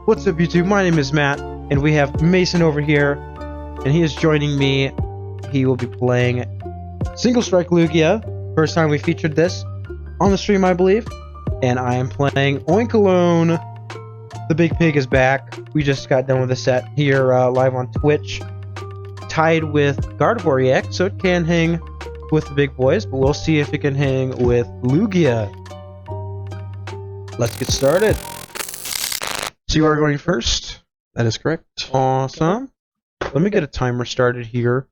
What's up, YouTube? My name is Matt, and we have Mason over here, and he is joining me. He will be playing Single Strike Lugia. First time we featured this on the stream, I believe. And I am playing Oinkologne. The Big Pig is back. We just got done with the set here live on Twitch. Tied with Gardevoir EX, so it can hang with the big boys, but we'll see if it can hang with Lugia. Let's get started. So you are going first? That is correct. Awesome. Let me get a timer started here.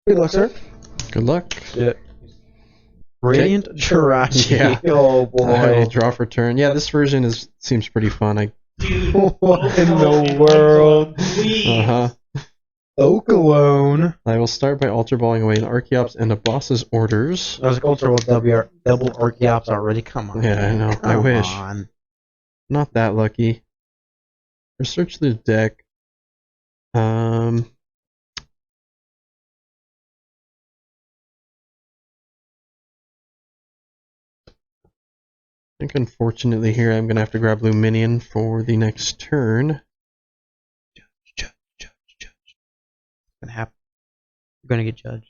Good luck, sir. Good luck. Yeah. Radiant Jirachi. Yeah. Oh boy. I will draw for turn. Yeah, this version seems pretty fun. What in the world? Uh-huh. Oinkologne. I will start by Ultra Balling away an Archeops and a boss's orders. I was like, Ultra double Archeops already. Come on. Yeah, I know. I wish. Not that lucky. Research the deck. I think unfortunately here I'm going to have to grab Luminion for the next turn. Gonna happen. You're gonna get judged.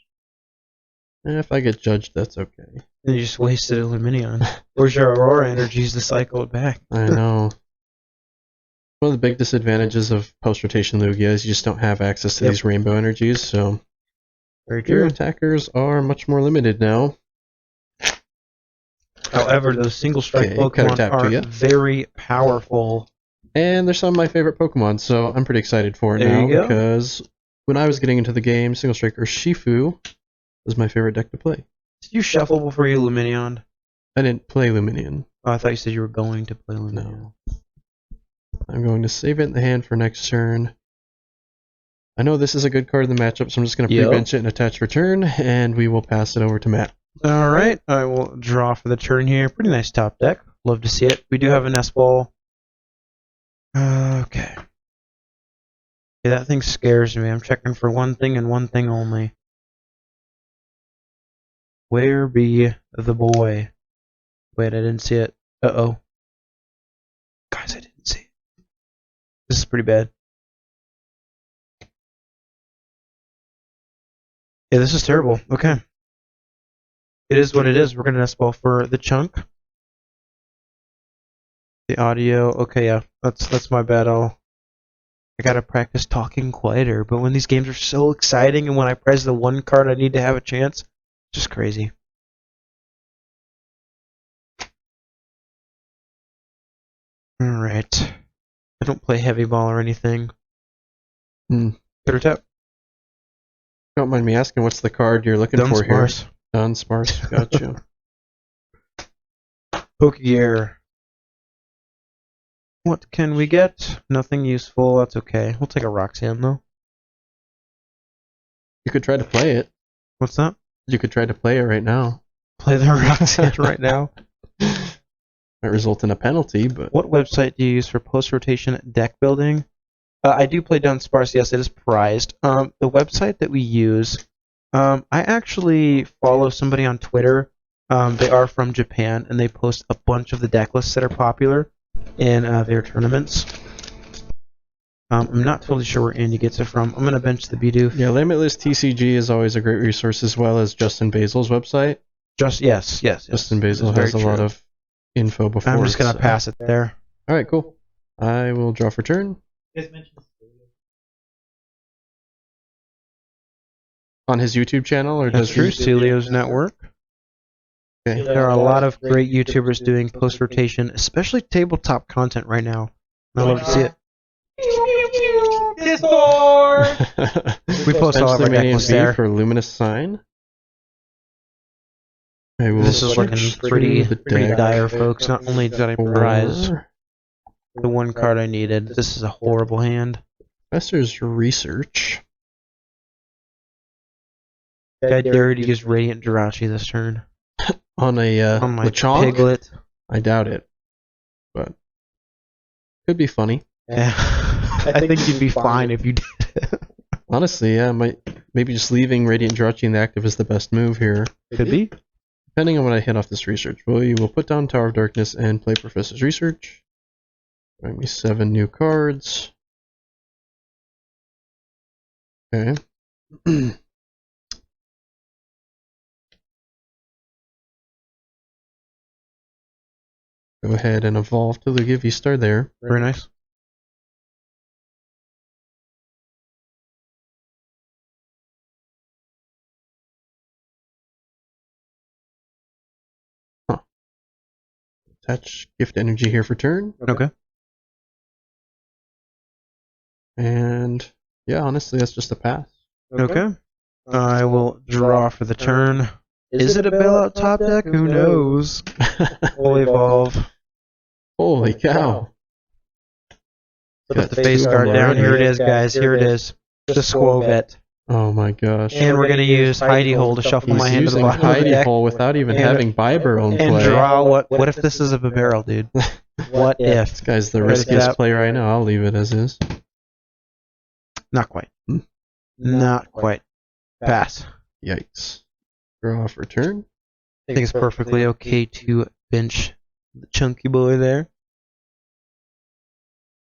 And if I get judged, that's okay. And you just wasted Illuminion. Where's your Aurora energies to cycle it back? I know. One of the big disadvantages of post-rotation Lugia is you just don't have access to these rainbow energies, so Very your true. attackers are much more limited now. However, those single strike Okay, Pokemon are very powerful. And they're some of my favorite Pokemon, so I'm pretty excited for it There now you go. because when I was getting into the game, Single Strike Urshifu was my favorite deck to play. Did you shuffle before you Luminion? I didn't play Luminion. Oh, I thought you said you were going to play Luminion. No. I'm going to save it in the hand for next turn. I know this is a good card in the matchup, so I'm just going to pre-bench it and attach return, and we will pass it over to Matt. Alright, I will draw for the turn here. Pretty nice top deck. Love to see it. We do have a nest ball. Okay. Yeah, that thing scares me. I'm checking for one thing and one thing only. Where be the boy? Wait, I didn't see it. Uh-oh. Guys, I didn't see it. This is pretty bad. Yeah, this is terrible. Okay. It is what it is. We're going to nest ball for the chunk. The audio. Okay, yeah. That's my bad. I gotta practice talking quieter, but when these games are so exciting and when I press the one card I need to have a chance, it's just crazy. Alright. I don't play heavy ball or anything. Bitter tap. Don't mind me asking, what's the card you're looking for here? Dunsparce. Gotcha. Pokegear. What can we get? Nothing useful. That's okay. We'll take a Roxanne though. You could try to play it. What's that? You could try to play it right now. Play the Roxanne right now. Might result in a penalty, but... What website do you use for post-rotation deck building? I do play Dunsparce. Yes, it is prized. The website that we use, I actually follow somebody on Twitter. They are from Japan, and they post a bunch of the deck lists that are popular in their tournaments. I'm not totally sure where Andy gets it from. I'm going to bench the Bidoof. Yeah, Limitless TCG is always a great resource, as well as Justin Basil's website. Yes. Justin Basil has a lot of info before. I'm just going to pass it there. Alright, cool. I will draw for turn. On his YouTube channel, or That's does true. Celio's network. Okay. There are a lot of great YouTubers doing post-rotation, especially tabletop content right now. I love to see it. We post all of our deck lists there. For Luminous Sign. This is looking pretty dire, folks. Not only did I prize the one card I needed, this is a horrible hand. Professor's Research. I dare to use Radiant Jirachi this turn. On my Lechonk? Piglet. I doubt it. But could be funny. Yeah. I think you'd be fine if you did. Honestly, yeah, maybe just leaving Radiant Jirachi inactive is the best move here. Could be. depending on what I hit off this research, we will put down Tower of Darkness and play Professor's Research. Bring me 7 new cards. Okay. Go ahead and evolve to Lugia VSTAR there. Very nice. Attach gift energy here for turn. Okay. And yeah, honestly, that's just a pass. Okay. I will draw for the turn. Is it a bailout top deck? Who knows? We'll evolve. Holy cow. Put the face card down. Here it is, guys. Here it is. The Squovet. Oh my gosh. And we're going to use Hidey Hole to shuffle my hand to the bottom of the Hidey deck. Hole without even having Bibarone And play. draw what if this is a barrel, dude? What if? This guy's the riskiest player I know. I'll leave it as is. Not quite. Not quite. Pass. Yikes. Draw off return. I think it's perfectly okay to bench the chunky boy there.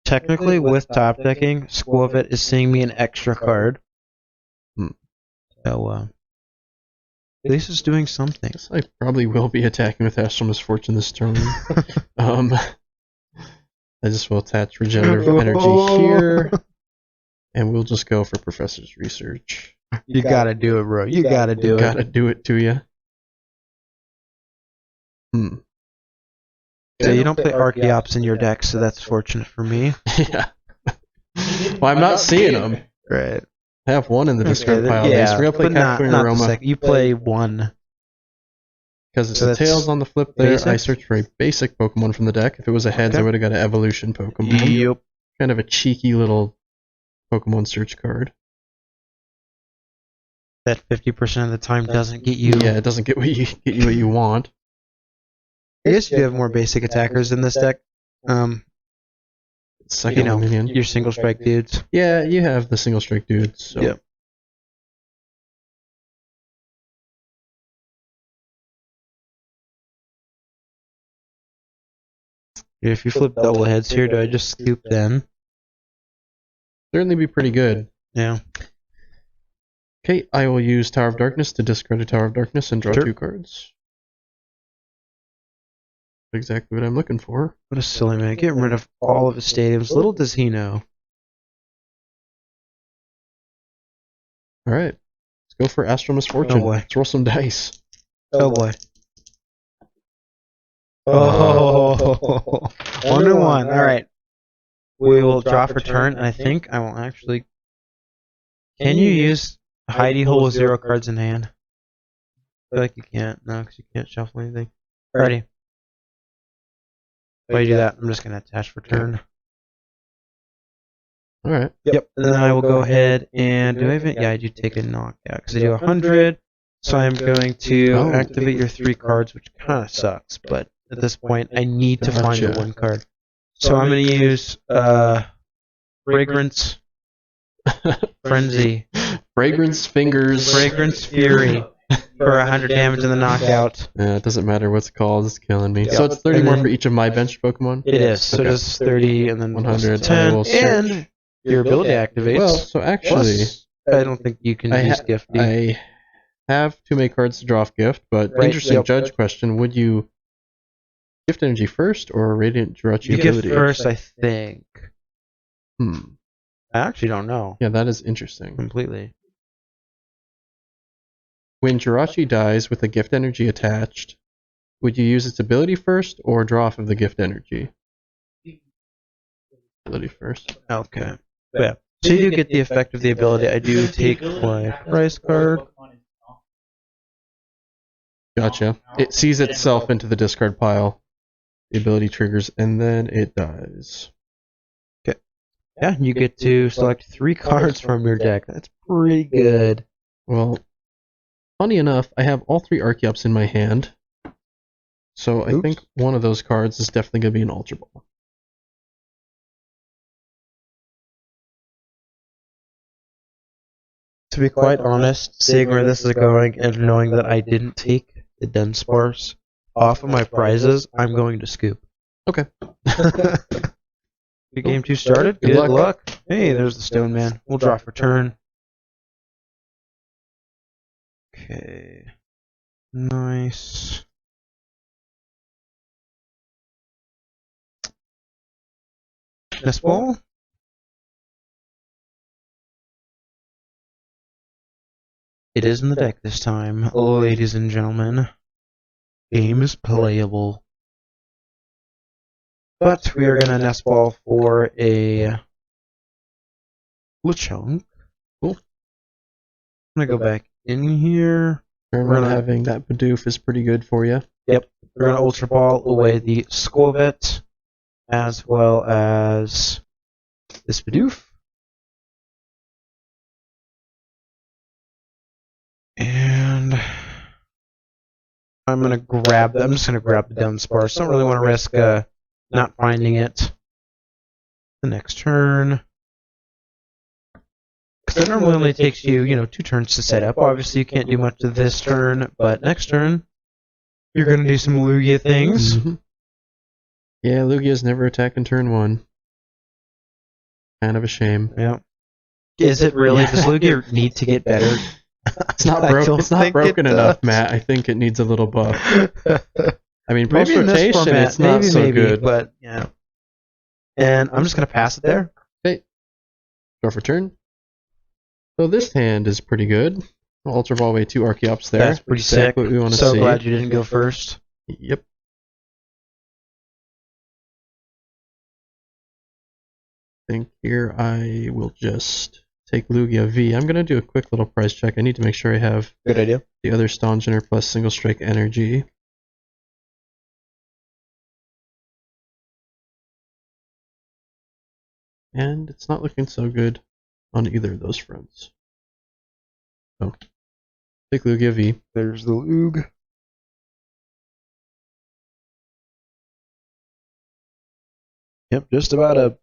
Technically, with top decking, Squovet is seeing me an extra card. So, at least it's doing something. I probably will be attacking with Astral Misfortune this turn. I just will attach Regenerative Energy here. And we'll just go for Professor's Research. You gotta do it, bro. You gotta do it. Gotta do it to you. So you don't play Archeops in your deck, so that's fortunate for me. Yeah. Well, I'm not seeing them. Right. I have one in the discard pile. Yeah, We're gonna play but not Aroma. the you play one. Because it's So the tails on the flip there. basic? I searched for a basic Pokemon from the deck. If it was a heads, I would have got an evolution Pokemon. Yep. Kind of a cheeky little Pokemon search card. That 50% of the time doesn't get you. Yeah, it doesn't get what you want. I guess you have more basic attackers in this deck. Second minion. Your single strike dudes. Yeah, you have the single strike dudes. So. Yep. If you flip double heads here, do I just scoop then? Certainly be pretty good. Yeah. Okay, I will use Tower of Darkness to discard a Tower of Darkness and draw 2 cards. Exactly what I'm looking for. What a silly man. Get rid of all of his stadiums. Little does he know. Alright. Let's go for Astral Misfortune. Oh boy. Let's roll some dice. Oh boy. Oh, 1-1. Alright. We will draw for turn, and I think I will actually. Can you use Hidey Hole with 0 cards in hand? I feel like you can't. No, because you can't shuffle anything. Alrighty. While you do that, I'm just going to attach for turn. Alright. Yep. And then I will go ahead and do I even? Yeah, I do take a knockout because I do 100. So I'm going to activate your 3 cards, which kind of sucks, but at this point I need to find the 1 card. So I'm going to use Fragrance Frenzy. Fragrance Fingers. Fragrance Fury for 100 damage in the knockout. Yeah, it doesn't matter what's called, it's killing me. So it's 30 more for each of my benched Pokemon? It is. So it's 30 and then 100. 10. And your ability activates. Well, so actually, Plus, I don't think you can use Gift. I have too many cards to draw off Gift, but interesting judge question. Would you Gift Energy first or Radiant Jirachi You ability? Gift first, I think. I actually don't know. Yeah, that is interesting. Completely. When Jirachi dies with a Gift Energy attached, would you use its ability first or draw off of the Gift Energy? Ability first. Okay. Yeah. So you do get the effect of the ability. I do take my price card. Gotcha. It sees itself into the discard pile. The ability triggers, and then it dies. Okay. Yeah, you get to select 3 cards from your deck. That's pretty good. Well, funny enough, I have all 3 Archeops in my hand. So I think one of those cards is definitely going to be an Ultra Ball. To be quite honest, seeing where this is going and knowing that I didn't take the Dunsparce off of my prizes, I'm going to scoop. Okay. Good game 2 started. Good luck. Hey, there's the Stone Man. We'll draw for turn. Okay. Nice. Nest Ball. It is in the deck this time, ladies and gentlemen. Game is playable. But we are going to Nest Ball for a Lechonk. Cool. I'm going to go back in here. Turn one having that Bidoof is pretty good for you. Yep. We're going to Ultra Ball away the Squavit, as well as this Bidoof. And I'm just going to grab the Dunsparce. Don't really want to risk not finding it the next turn. Because it normally only takes you, 2 turns to set up. Obviously, you can't do much to this turn, but next turn, you're going to do some Lugia things. Mm-hmm. Yeah, Lugia's never attack in turn 1. Kind of a shame. Yeah. Is it really? Does Lugia need to get better? It's not broken enough, Matt. I think it needs a little buff. I mean, post rotation, it's not so good. But yeah. And I'm just gonna pass it there. Okay. Draw for turn. So this hand is pretty good. Ultra Ball away 2 Archeops there. That's pretty sick. What we want to so see. Glad you didn't go first. Yep. I think here I will just take Lugia V. I'm going to do a quick little price check. I need to make sure I have Good idea. the other Stongener plus Single Strike Energy. And it's not looking so good on either of those fronts. So, take Lugia V. There's the Lug. Yep, just about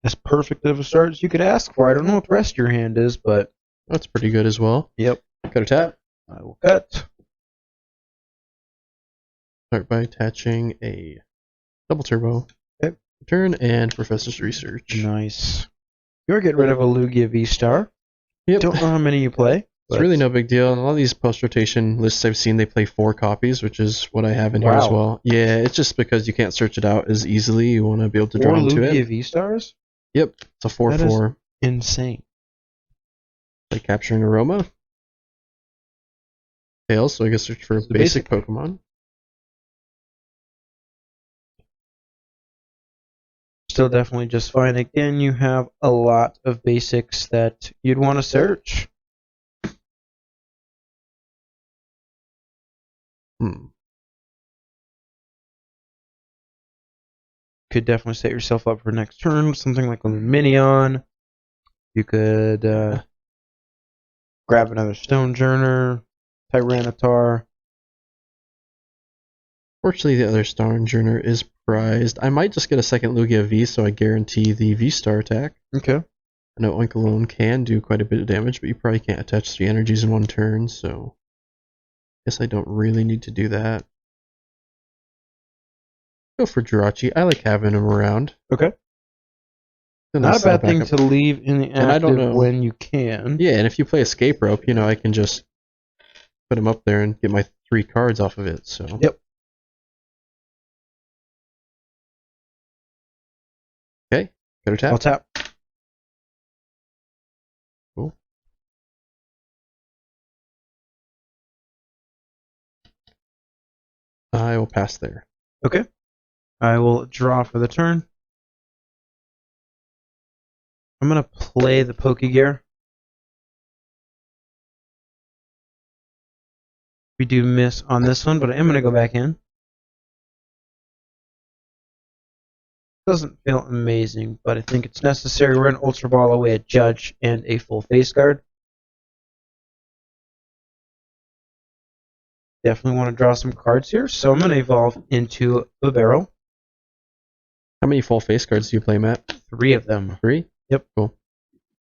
as perfect of a start as you could ask for. I don't know what the rest of your hand is, but That's pretty good as well. Yep. Cut a tap. I will cut. Start by attaching a double turbo. Okay. Turn and Professor's Research. Nice. You're getting rid of a Lugia VSTAR. Yep. Don't know how many you play. It's really no big deal. And a lot of these post-rotation lists I've seen, they play 4 copies, which is what I have in here as well. Yeah, it's just because you can't search it out as easily. You want to be able to draw into it. 4 Lugia VSTARs? Yep, it's a 4/4. Insane. Like capturing Aroma. Tails, so I guess search for a basic Pokemon. Still definitely just fine. Again, you have a lot of basics that you'd want to search. Could definitely set yourself up for next turn with something like a Minion. You could grab another Stonejourner, Tyranitar. Fortunately, the other Stonejourner is prized. I might just get a second Lugia V so I guarantee the V-Star attack. Okay. I know Oinkologne can do quite a bit of damage, but you probably can't attach 3 energies in one turn, so I guess I don't really need to do that. Go for Jirachi. I like having him around. Okay. Not a bad thing to leave in the active when you can. Yeah, and if you play Escape Rope, I can just put him up there and get my 3 cards off of it. So. Yep. Okay. Got a tap. I'll tap. Cool. I will pass there. Okay. I will draw for the turn. I'm going to play the Pokegear. We do miss on this one, but I am going to go back in. Doesn't feel amazing, but I think it's necessary. We're going to Ultra Ball away a Judge and a full face guard. Definitely want to draw some cards here, so I'm going to evolve into Vivero. How many full face cards do you play, Matt? 3 of them. 3? Yep. Cool.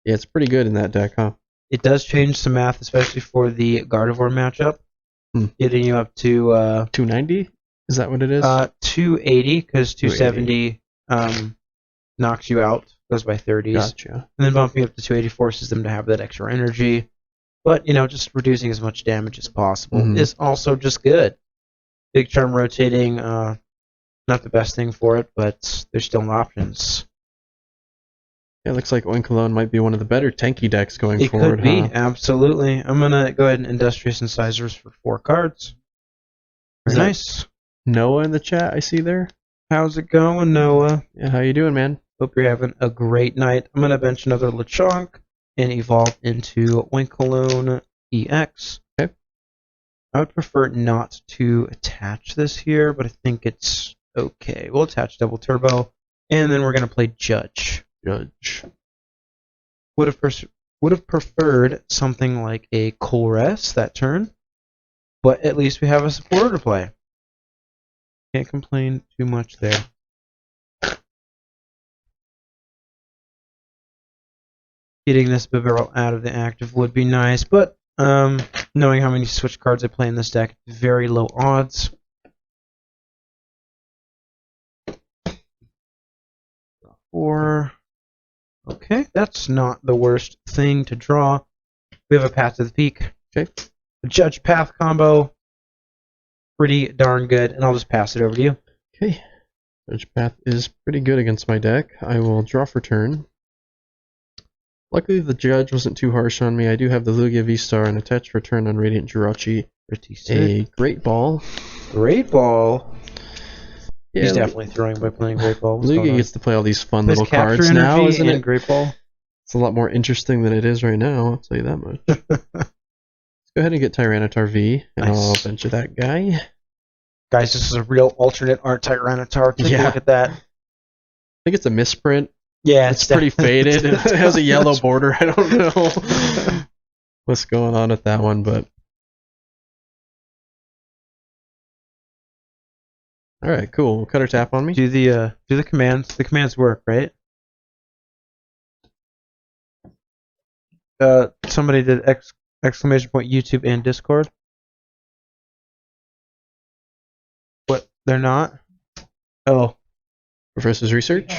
Yeah, it's pretty good in that deck, huh? It does change some math, especially for the Gardevoir matchup. getting you up to 290? Is that what it is? 280, because 270 knocks you out, goes by 30s. Gotcha. And then bumping up to 280 forces them to have that extra energy. But, just reducing as much damage as possible is also just good. Big Charm rotating, not the best thing for it, but there's still options. Yeah, it looks like Oinkologne might be one of the better tanky decks going forward. It could be, absolutely. I'm going to go ahead and Industrious Incisors for 4 cards. Very nice. Noah in the chat, I see there. How's it going, Noah? Yeah, how you doing, man? Hope you're having a great night. I'm going to bench another Lechonk and evolve into Oinkologne EX. Okay. I would prefer not to attach this here, but I think it's okay. We'll attach Double Turbo, and then we're going to play Judge. Would have preferred something like a Colress that turn, but at least we have a supporter to play. Can't complain too much there. Getting this Bibarel out of the active would be nice, but knowing how many switch cards I play in this deck, very low odds. Okay, that's not the worst thing to draw. We have a Path to the Peak. Okay. A Judge Path combo. Pretty darn good, and I'll just pass it over to you. Okay. Judge Path is pretty good against my deck. I will draw for turn. Luckily, the Judge wasn't too harsh on me. I do have the Lugia VSTAR and attach for turn on Radiant Jirachi. A Great Ball. Great Ball. Yeah, He's definitely throwing by playing Great Ball. Lugia gets to play all these fun little cards now, isn't it? Great Ball. It's a lot more interesting than it is right now, I'll tell you that much. Let's go ahead and get Tyranitar V, and I'll bench that guy. Guys, this is a real alternate art Tyranitar. Take a look at that. I think it's a misprint. Yeah, it's pretty faded. It has a yellow border. I don't know what's going on with that one, but all right, cool. We'll cut her tap on me. Do the commands. The commands work, right? Somebody did exclamation point YouTube and Discord. What? They're not? Oh. Professor's Research?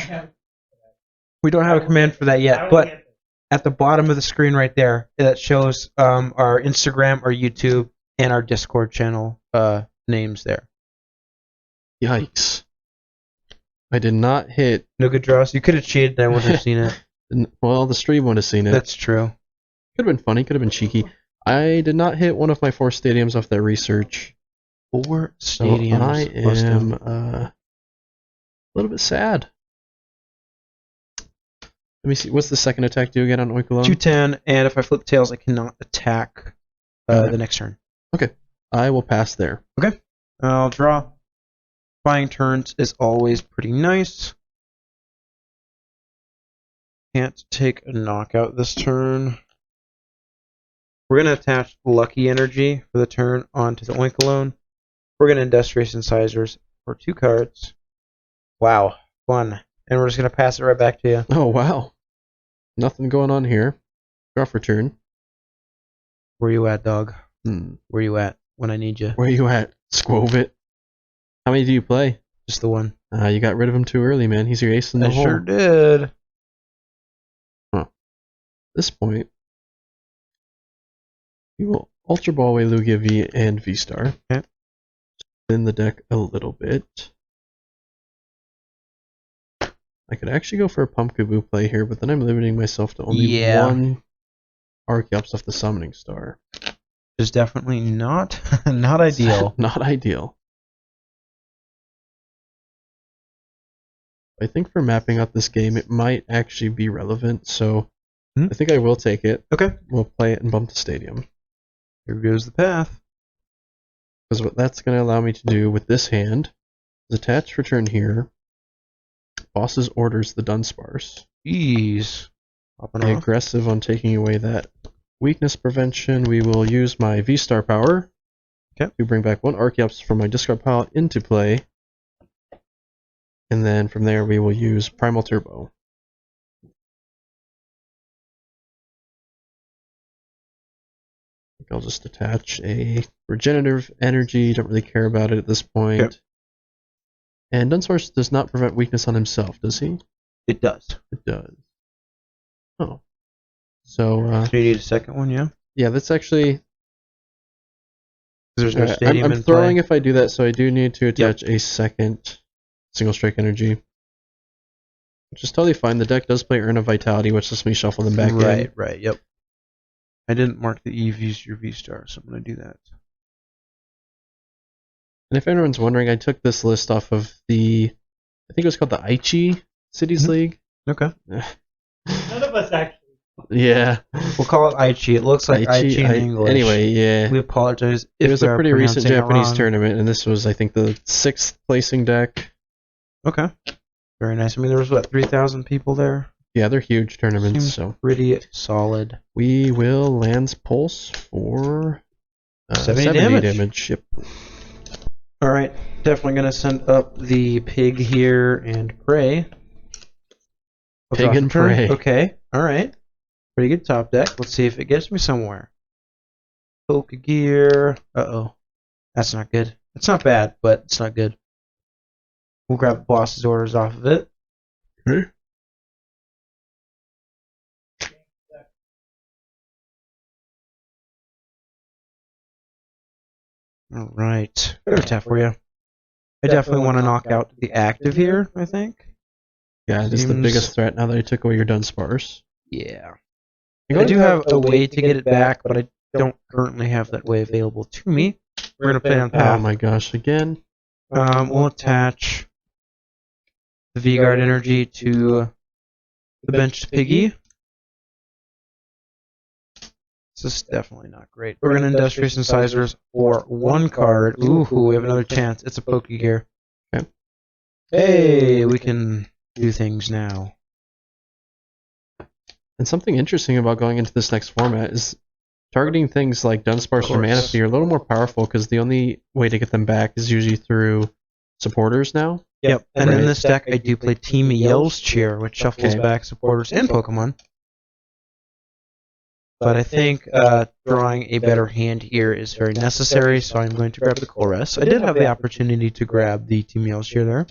We don't have a command for that yet, but at the bottom of the screen right there, that shows our Instagram, our YouTube, and our Discord channel names there. Yikes. I did not hit... No good draws. You could have cheated, I wouldn't have seen it. Well, the stream would have seen it. That's true. Could have been funny, could have been cheeky. I did not hit one of my 4 stadiums off that research. 4 stadiums. So I am a little bit sad. Let me see. What's the second attack do again on Oinkologne? 210, and if I flip tails, I cannot attack the next turn. Okay. I will pass there. Okay. I'll draw. Buying turns is always pretty nice. Can't take a knockout this turn. We're going to attach Lucky Energy for the turn onto the Oinkologne. We're going to Industrious Incisors for 2 cards. Wow. Fun. And we're just going to pass it right back to you. Oh, wow. Nothing going on here. Draw for turn. Where you at, dog? Where you at when I need you? Where you at, Squovit? How many do you play? Just the one. You got rid of him too early, man. He's your ace in the hole. I sure did. Huh. At this point, we will Ultra Ball away Lugia V and VSTAR. Okay. In the deck a little bit. I could actually go for a Pumpkaboo play here, but then I'm limiting myself to only one Archeops off the Summoning Star. Is definitely not not ideal. Not ideal. I think for mapping out this game, it might actually be relevant, so I think I will take it. Okay. We'll play it and bump the stadium. Here goes the path. Because what that's going to allow me to do with this hand is attach return here. Boss's orders the Dunsparce. Jeez. Be aggressive on taking away that weakness prevention. We will use my VSTAR power to bring back 1 Archeops from my discard pile into play. And then from there we will use Primal Turbo. think I'll just attach a regenerative energy. Don't really care about it at this point. Okay. And Dunsparce does not prevent weakness on himself, does he? It does. It does. Oh. So, Do you need a second one, yeah? yeah, that's actually... There's no stadium I'm in throwing play. if I do that, so I do need to attach a second Single Strike Energy. Which is totally fine. The deck does play Earn of Vitality, which lets me shuffle them back in. Right, yep. I didn't mark the EVs your V-Star, so I'm going to do that. And if anyone's wondering, I took this list off of the... I think it was called the Aichi Cities League. Okay. None of us actually. Yeah. We'll call it Aichi. It looks like Aichi in English. Anyway, yeah. We apologize if It was we a are pretty recent pronouncing it Japanese wrong. tournament, and this was, I think, the 6th placing deck. Okay. Very nice. I mean, there was, what, 3,000 people there? Yeah, they're huge tournaments, Seems so... pretty solid. We will Lance Pulse for 70 damage. Yep. Alright, definitely going to send up the pig here and pray. Pig and pray. Okay, alright. Pretty good top deck. Let's see if it gets me somewhere. Poke gear. Uh-oh. That's not good. It's not bad, but it's not good. We'll grab the boss's orders off of it. Okay. Alright. Better tap for you. I definitely want to knock out the active here, I think. Yeah, this is the Seems- biggest threat now that I took away your Dunsparce. Yeah. I do have a way to get it back, but I don't currently have that way available to me. We're going to play on Oh path. my gosh, again? We'll attach the V-Guard energy to the benched piggy. This is definitely not great. We're going to Industrious Incisors for one card. Ooh, we have another chance. It's a Poke Gear. Okay. Hey, we can do things now. And something interesting about going into this next format is targeting things like Dunsparce or Manaphy are a little more powerful because the only way to get them back is usually through supporters now. Yep, and in Right. this deck I do play Team Yell's Cheer, which shuffles Okay. back supporters and Pokemon. But I think drawing a better hand here is very necessary, so I'm going to grab the Chorus. I did have the opportunity to grab the Team Yell's Cheer there.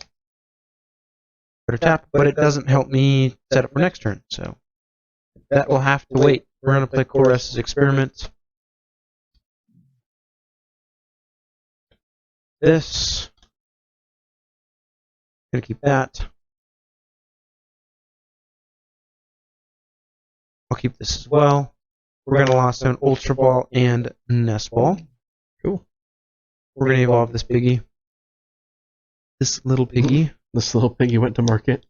Better tap, but it doesn't help me set up for next turn, so that will have to wait. We're going to play Chorus's Experiment. This. Gonna keep that. I'll keep this as well. We're going to Lost Zone Ultra Ball and Nest Ball. Cool. We're going to evolve this piggy. This little piggy. This little piggy went to market.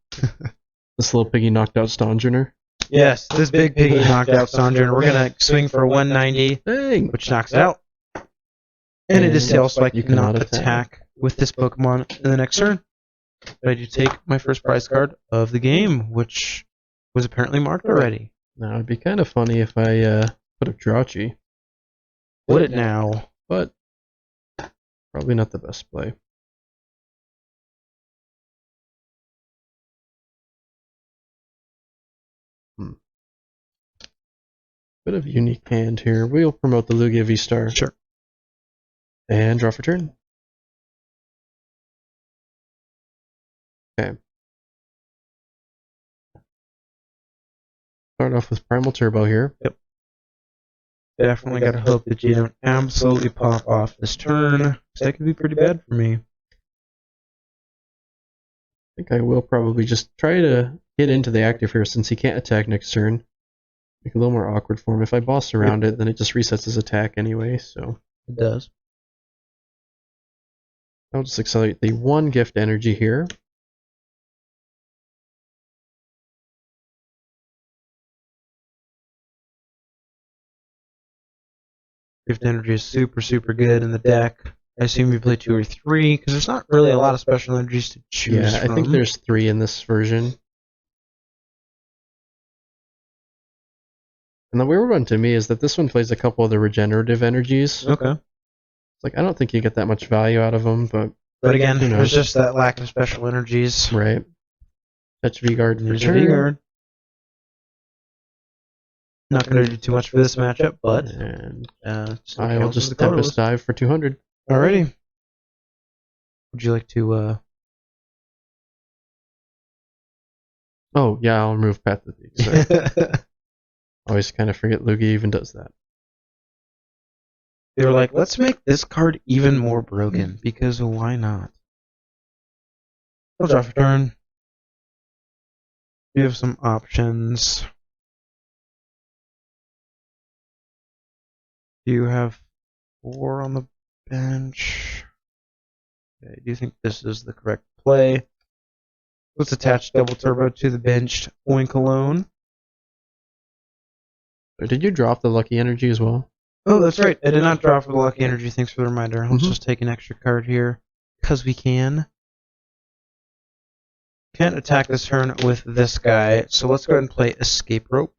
This little piggy knocked out Stonjourner. Yes, this big piggy knocked out Sandra. We're going to swing for 190, Dang! which knocks it out. And it is Tail, so I You cannot cannot attack with this Pokemon in the next turn. But I do take my first prize card of the game, which was apparently marked already. Now, it'd be kind of funny if I put up Drauchi, Would it now? but probably not the best play. Bit of a unique hand here. We'll promote the Lugia VSTAR. Sure. And draw for turn. Okay. Start off with Primal Turbo here. Definitely got to hope that you don't absolutely pop off this turn, 'cause that could be pretty bad for me. I think I will probably just try to get into the active here since he can't attack next turn. Make it a little more awkward for him. If I boss around it, then it just resets his attack anyway, so It does. I'll just accelerate the one gift energy here. Gift energy is super, super good in the deck. I assume you play 2 or 3, because there's not really a lot of special energies to choose Yeah, from. I think there's 3 in this version. And the weird one to me is that this one plays a couple of the regenerative energies. Okay. Like, I don't think you get that much value out of them, but But again, Who knows? there's just that lack of special energies. right. Touch V-Guard and There's a return. V-Guard. Not going to do too much for this matchup, but And still I will counts as just the colorless. Tempest dive for 200. Alrighty. Would you like to? Oh, yeah, I'll remove Path of the Sorry. Always kind of forget Lugia even does that. They were like, let's make this card even more broken, because why not? I'll draw for turn. You have some options. You have 4 on the bench. Okay, do you think this is the correct play? Let's attach Double Turbo to the benched Oinkologne. Did you drop the Lucky Energy as well? Oh, that's right. I did not draw for the Lucky Energy. Thanks for the reminder. Let's Mhm. just take an extra card here, because we can. Can't attack this turn with this guy, so let's go ahead and play Escape Rope.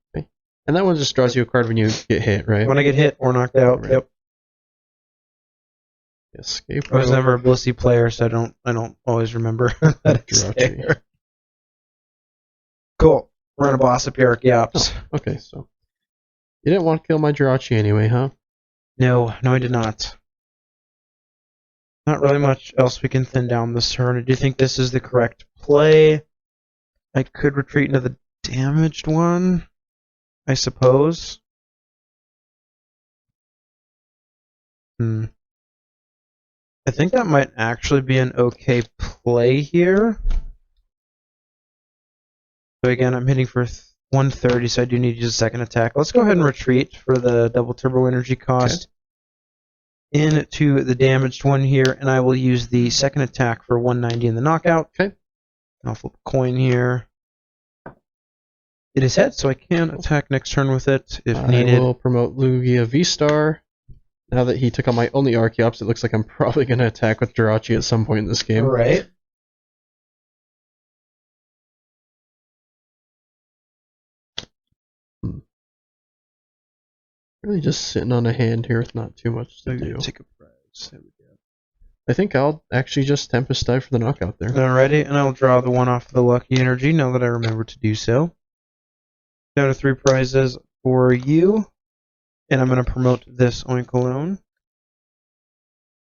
And that one just draws you a card when you get hit, right? When I get hit or knocked out, Right. yep. Escape I was rope. never a Blissey player, so I don't always remember that it's Jirachi. there. Cool. We're on a boss up here at Gamechops. Oh, okay, so you didn't want to kill my Jirachi anyway, huh? No, I did not. Not really much else we can thin down this turn. I do think this is the correct play. I could retreat into the damaged one, I suppose. I think that might actually be an okay play here. So again, I'm hitting for 130, so I do need to use a second attack. Let's go ahead and retreat for the double turbo energy cost. Into the damaged one here, and I will use the second attack for 190 in the knockout. Okay. And I'll flip a coin here. It is head, so I can attack next turn with it if needed. I will promote Lugia VSTAR. Now that he took on my only Archeops, it looks like I'm probably going to attack with Jirachi at some point in this game. Right. Really just sitting on a hand here with not too much to do. Take a prize. There we go. I think I'll actually just Tempest dive for the knockout there. Alrighty, and I'll draw the one off the lucky energy now that I remember to do so. Down to 3 prizes for you. And I'm going to promote this Oinkologne.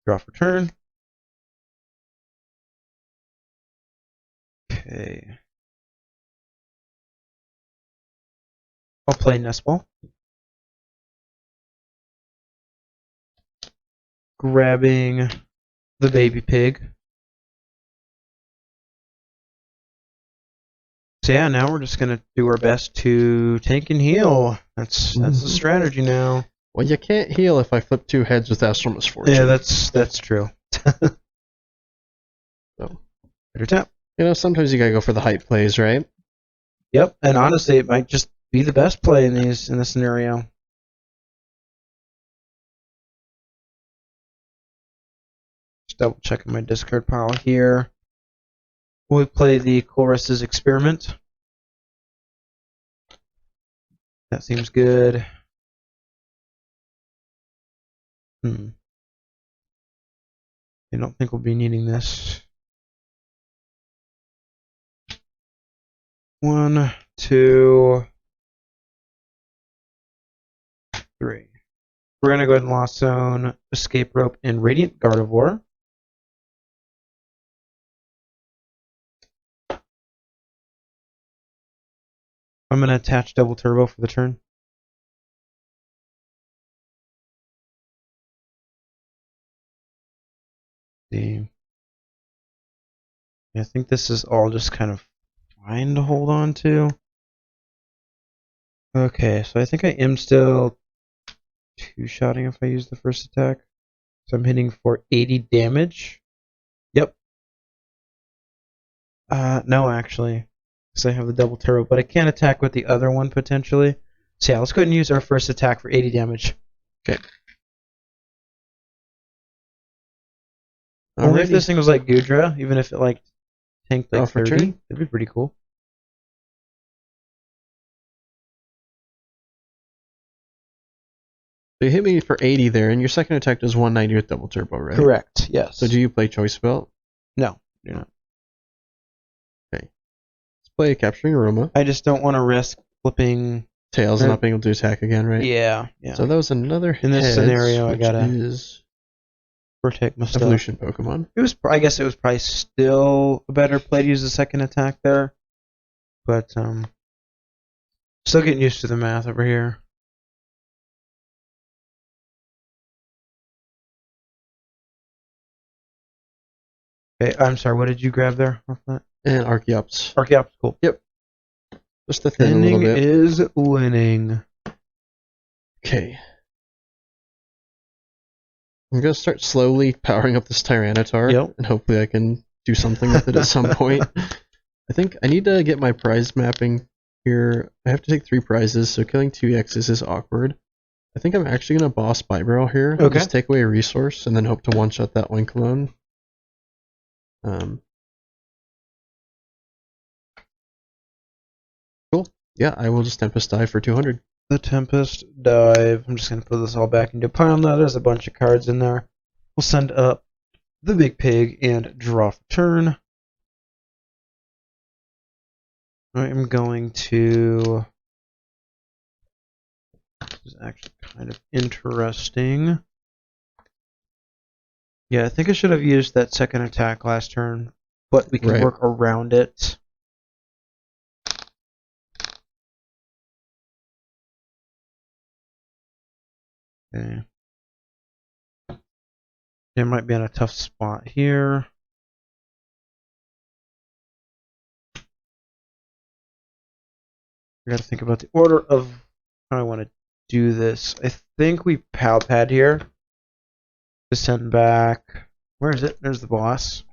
Draw for turn. Okay. I'll play Nest Ball. Grabbing the baby pig. So yeah, now we're just gonna do our best to tank and heal. That's the strategy now. Well, you can't heal if I flip 2 heads with Astral Misfortune. Yeah, that's true. So, better tap. you know, sometimes you gotta go for the hype plays, right? Yep, and honestly, it might just be the best play in this scenario. Just double checking my discard pile here. We'll play the Chorus's Experiment. That seems good. I don't think we'll be needing this. 1, 2, 3. We're going to go ahead and Lost Zone, Escape Rope, and Radiant Gardevoir. I'm going to attach Double Turbo for the turn. See. I think this is all just kind of fine to hold on to. Okay, so I think I am still 2-shotting if I use the first attack. So I'm hitting for 80 damage. Yep. No, actually. Because I have the double turbo, but I can attack with the other one potentially. So yeah, let's go ahead and use our first attack for 80 damage. Okay. I wonder if this thing was like Gudra, even if it like tanked like for 30. turn? That'd be pretty cool. So you hit me for 80 there, and your second attack does 190 with double turbo, right? Correct, yes. So do you play Choice Belt? No, do not. Okay. Let's play Capturing Aroma. I just don't want to risk flipping tails and not being able to attack again, right? Yeah. So that was another In this heads, scenario, I which gotta is protect my stuff. evolution Pokemon. I guess it was probably still a better play to use the second attack there, but still getting used to the math over here. Okay, I'm sorry. What did you grab there? Off that? And Archeops. Archeops, cool. Yep. Just to thin a little Thinning bit. is winning. Okay. I'm going to start slowly powering up this Tyranitar, Yep. and hopefully I can do something with it at some point. I think I need to get my prize mapping here. I have to take 3 prizes, so killing 2 EXs is awkward. I think I'm actually going to boss Bibarel here. Okay. Just take away a resource, and then hope to one-shot that Oinkologne. Cool. Yeah, I will just Tempest Dive for 200. The Tempest Dive. I'm just going to put this all back into a pile now. There's a bunch of cards in there. We'll send up the Big Pig and draw for turn. I'm going to... This is actually kind of interesting. Yeah, I think I should have used that second attack last turn, but we can work around it. Okay. It might be in a tough spot here. I gotta think about the order of how I want to do this. I think we pal pad here to send back. Where is it? There's the boss.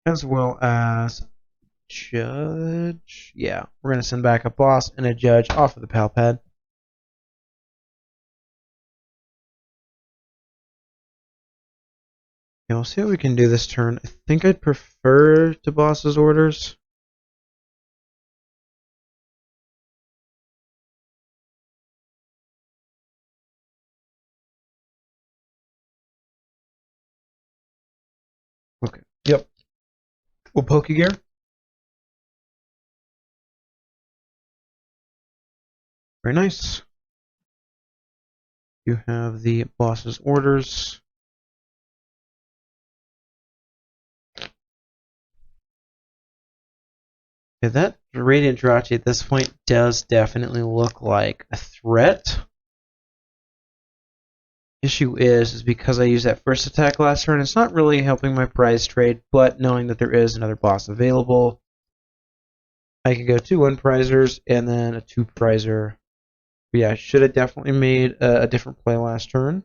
As well as judge. Yeah, we're gonna send back a boss and a judge off of the pal pad. Okay, we'll see how we can do this turn. I think I'd prefer to boss's orders. Okay. Yep. We'll Pokegear. Very nice. You have the boss's orders. Yeah, that Radiant Jirachi at this point does definitely look like a threat. Issue is because I used that first attack last turn, it's not really helping my prize trade, but knowing that there is another boss available, I can go 2 1-prizers and then a 2-prizer. Yeah, I should have definitely made a different play last turn.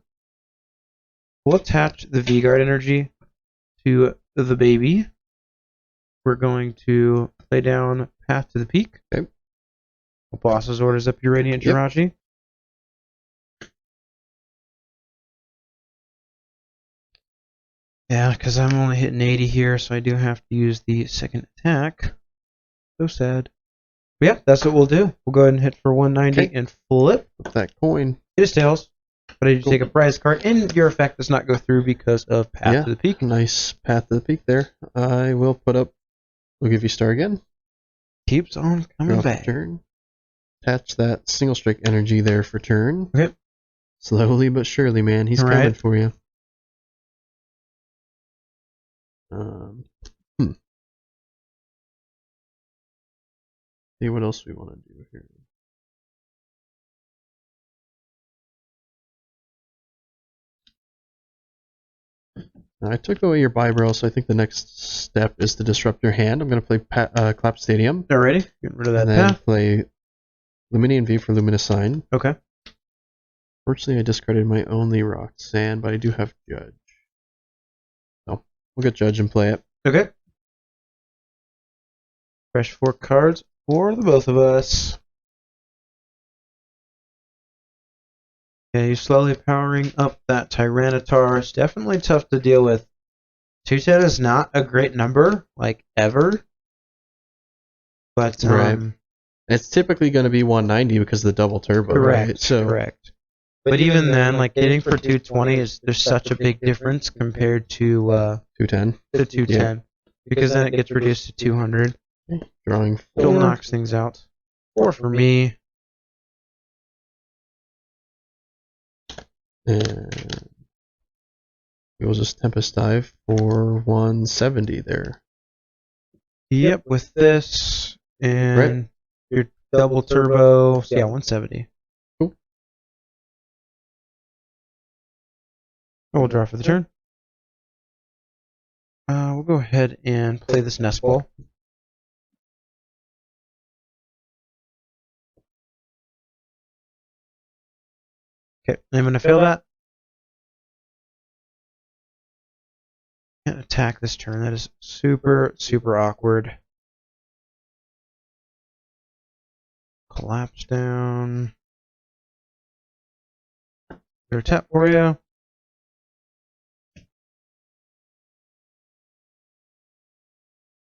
We'll attach the V-Guard energy to the baby. We're going to play down Path to the Peak. Okay. Boss's orders up your Radiant Jirachi. Yeah, because I'm only hitting 80 here, so I do have to use the second attack. So sad. But yeah, that's what we'll do. We'll go ahead and hit for 190 and flip. Flip that coin. It is tails. But I need to take a prize card, and your effect does not go through because of Path to the Peak. Nice Path to the Peak there. I will put up Lugia VSTAR again. Keeps on coming back. Turn. Attach that Single Strike energy there for turn. Okay. Slowly but surely, man. He's coming for you. See what else we want to do here. Now, I took away your Bibarel, so I think the next step is to disrupt your hand. I'm going to play Clap Stadium. Alrighty, get rid of that and then path. Play Luminian V for Luminiscine. Okay. Fortunately, I discarded my only Roxanne, but I do have Judge. So, we'll get Judge and play it. Okay. Fresh 4 cards for the both of us. Okay, slowly powering up that Tyranitar. It's definitely tough to deal with. 210 is not a great number, like, ever. But, it's typically going to be 190 because of the double turbo, correct, right? So, correct. But even then, like, getting for 220 there's such a big difference compared to 210. To 210. Because then it gets reduced to 200. Drawing 4. Still knocks things out. 4 for me. And we'll just Tempest Dive for 170 there. Yep, with this and Right. your double turbo, yeah, 170. Cool. We'll draw for the turn. We'll go ahead and play this nest ball. Okay, I'm going to fail that. Can't attack this turn. That is super, super awkward. Collapse down. There's a tap for you.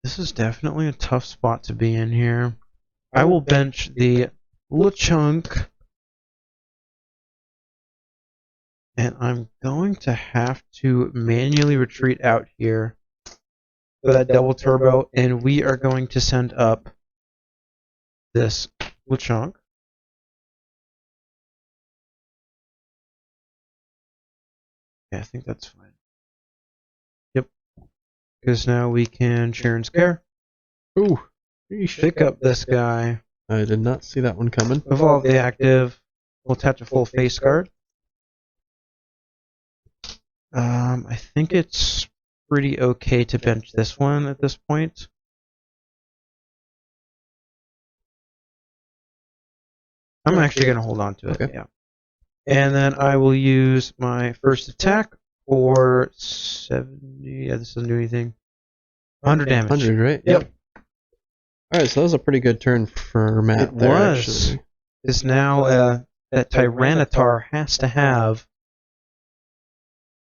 This is definitely a tough spot to be in here. I will bench the LeChunk. And I'm going to have to manually retreat out here for that double turbo, and we are going to send up this LeChunk. Yeah, I think that's fine. Yep. Because now we can share and scare. Ooh. Pick up this guy. I did not see that one coming. Evolve the active. We'll attach a full face guard. I think it's pretty okay to bench this one at this point. I'm actually going to hold on to it. Okay. Yeah. And then I will use my first attack for 70. Yeah, this doesn't do anything. 100 damage. 100, right? Yep. Alright, so that was a pretty good turn for Matt It there, was. actually. Is now that Tyranitar has to have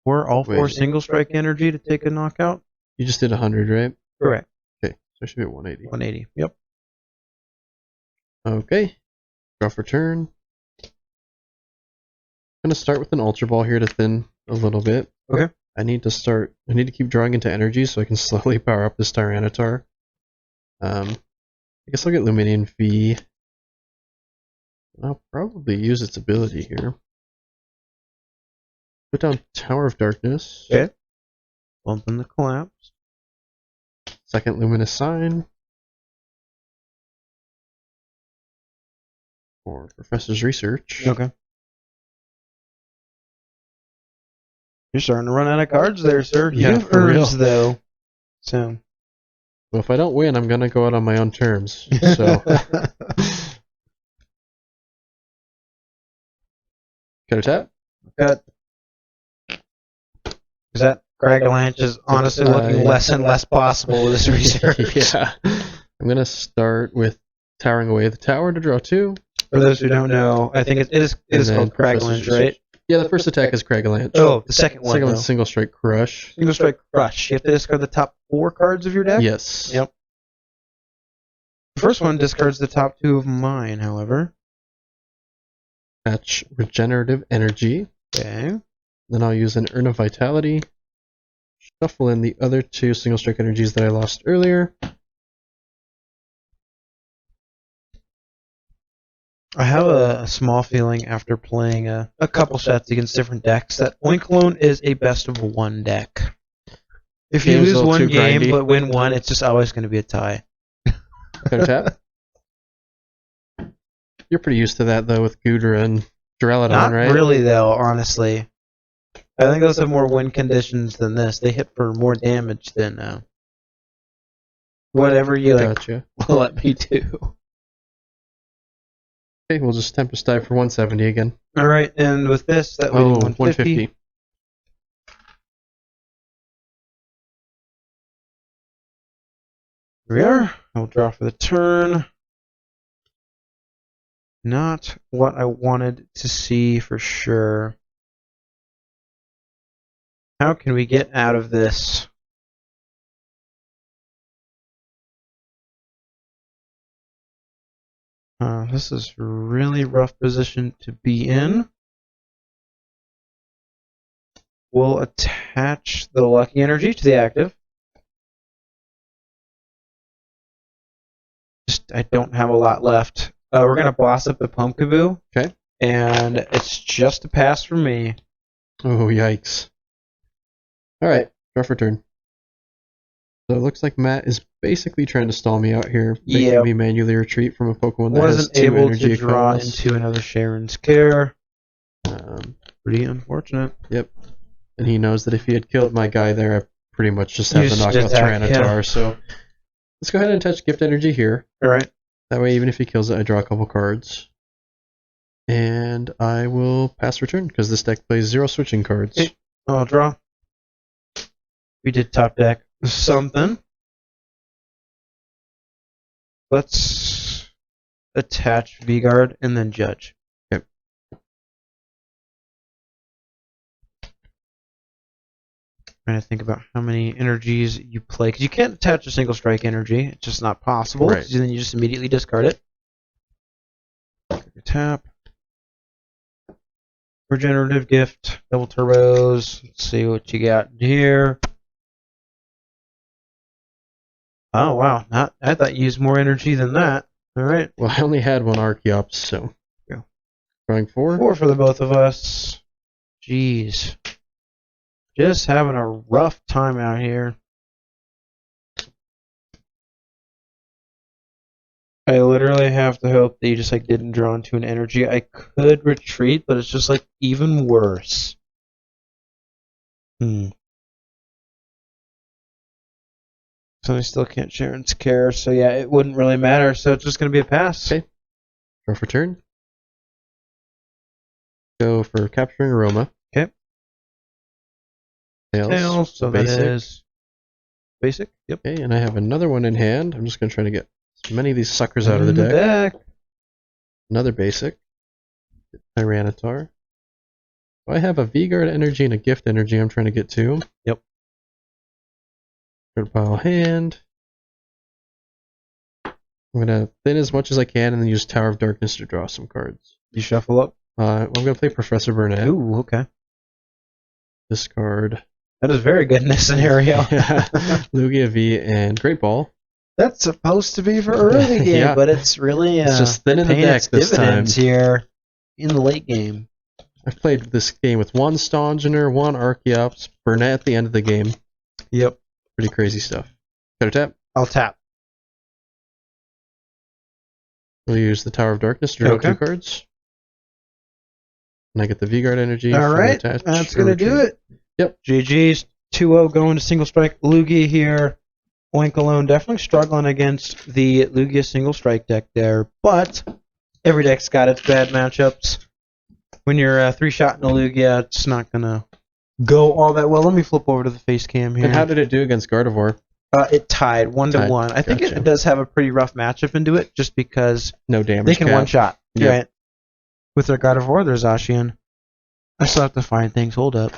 all four Wait. single strike energy to take a knockout. You just did 100, right? Correct. Okay, so it should be at 180. 180. Yep. Okay. Draw for turn. I'm gonna start with an Ultra Ball here to thin a little bit. Okay. I need to keep drawing into energy so I can slowly power up this Tyranitar. I guess I'll get Luminian V. I'll probably use its ability here. Put down Tower of Darkness. Okay. Bump in the collapse. Second Luminous Sign. For Professor's Research. Okay. You're starting to run out of cards there, sir. Yeah, You have for real. urns, though. So. Well, if I don't win, I'm gonna go out on my own terms. So. Cut a tap? Cut. Is that Cragalanche is honestly looking less and less possible with this research. Yeah. I'm gonna start with Towering Away the Tower to draw 2. For those who don't know, I think it is And then called Professor's Cragalanche, right? Research. Yeah, the first attack is Cragalanche. Oh, the second one. Second though. one's Single Strike Crush. Single Strike Crush. You have to discard the top 4 cards of your deck? Yes. Yep. The first one discards the top 2 of mine, however. Attach Regenerative Energy. Okay. Then I'll use an Urn of Vitality. Shuffle in the other 2 Single Strike energies that I lost earlier. I have a small feeling after playing a couple sets against different decks that Oinkologne is a best of 1 deck. If you Game's a lose little one too game grindy. but win one, it's just always going to be a tie. Cut a tap. You're pretty used to that, though, with Gudra and Duraludon, Not right? really, though, honestly. I think those have more win conditions than this. They hit for more damage than whatever you Gotcha. will let me do. Okay, we'll just Tempest Dive for 170 again. All right, and with this, that would be 150. 150. Here we are. I'll draw for the turn. Not what I wanted to see for sure. How can we get out of this? This is a really rough position to be in. We'll attach the lucky energy to the active. I don't have a lot left. We're going to boss up the Pumpkaboo. Okay. And it's just a pass for me. Oh, yikes. Alright, draw for turn. So it looks like Matt is basically trying to stall me out here, making me manually retreat from a Pokemon that has Wasn't 2 able energy to draw cost. into another Sharon's Care. Um, Pretty unfortunate. Yep. And he knows that if he had killed my guy there, I pretty much just have You the just knockout attack, Tyranitar. yeah. So let's go ahead and touch Gift Energy here. Alright. That way, even if he kills it, I draw a couple cards. And I will pass return, because this deck plays 0 switching cards. Okay. I'll draw. We did top deck something. Let's attach V-Guard and then judge. Yep. Trying to think about how many energies you play, because you can't attach a single strike energy. It's just not possible. Right. So then you just immediately discard it. Tap. Regenerative Gift, double turbos. Let's see what you got here. Oh wow! I thought you used more energy than that. All right. Well, I only had 1 Archeops, so. Yeah. Drawing 4. 4 for the both of us. Jeez. Just having a rough time out here. I literally have to hope that you just like didn't draw into an energy. I could retreat, but it's just like even worse. So I still can't Sharon's Care, so yeah, it wouldn't really matter, so it's just gonna be a pass. Okay. Draw for turn. Go for Capturing Aroma. Okay. Tails, so basic. that is basic. Yep. Okay, and I have another one in hand. I'm just gonna try to get as many of these suckers out of the deck. Another basic. Tyranitar. I have a V-Guard energy and a Gift energy I'm trying to get to. Yep. Card pile hand. I'm gonna thin as much as I can and then use Tower of Darkness to draw some cards. You shuffle up. I'm gonna play Professor Burnett. Ooh, okay. Discard. That is very good in this scenario. Lugia V and Great Ball. That's supposed to be for early game, Yeah. but it's really It's just thin in the paying deck its this time. dividends here in the late game. I've played this game with 1 Stongener, 1 Archeops, Burnett at the end of the game. Yep. Pretty crazy stuff. Better tap. I'll tap. We'll use the Tower of Darkness to draw Okay. 2 cards. And I get the V-Guard energy. All from right, attach that's or going to do retreat. it. Yep. GG's 2-0 going to Single Strike Lugia here. Oinkologne definitely struggling against the Lugia Single Strike deck there, but every deck's got its bad matchups. When you're 3-shotting a Lugia, it's not going to go all that well. Let me flip over to the face cam here. And how did it do against Gardevoir? It tied 1-1. I think Gotcha. it does have a pretty rough matchup into it, just because No damage. they can cap. one-shot. Yep. Right. With their God of War, there's Ashian. I still have to find things. Hold up.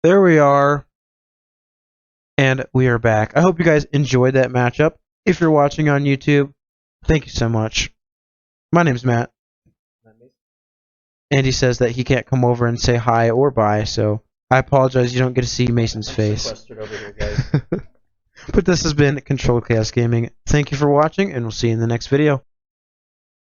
There we are. And we are back. I hope you guys enjoyed that matchup. If you're watching on YouTube, thank you so much. My name's Matt. And he says that he can't come over and say hi or bye, so I apologize you don't get to see Mason's face. Over here, guys. But this has been Controlled Chaos Gaming. Thank you for watching, and we'll see you in the next video.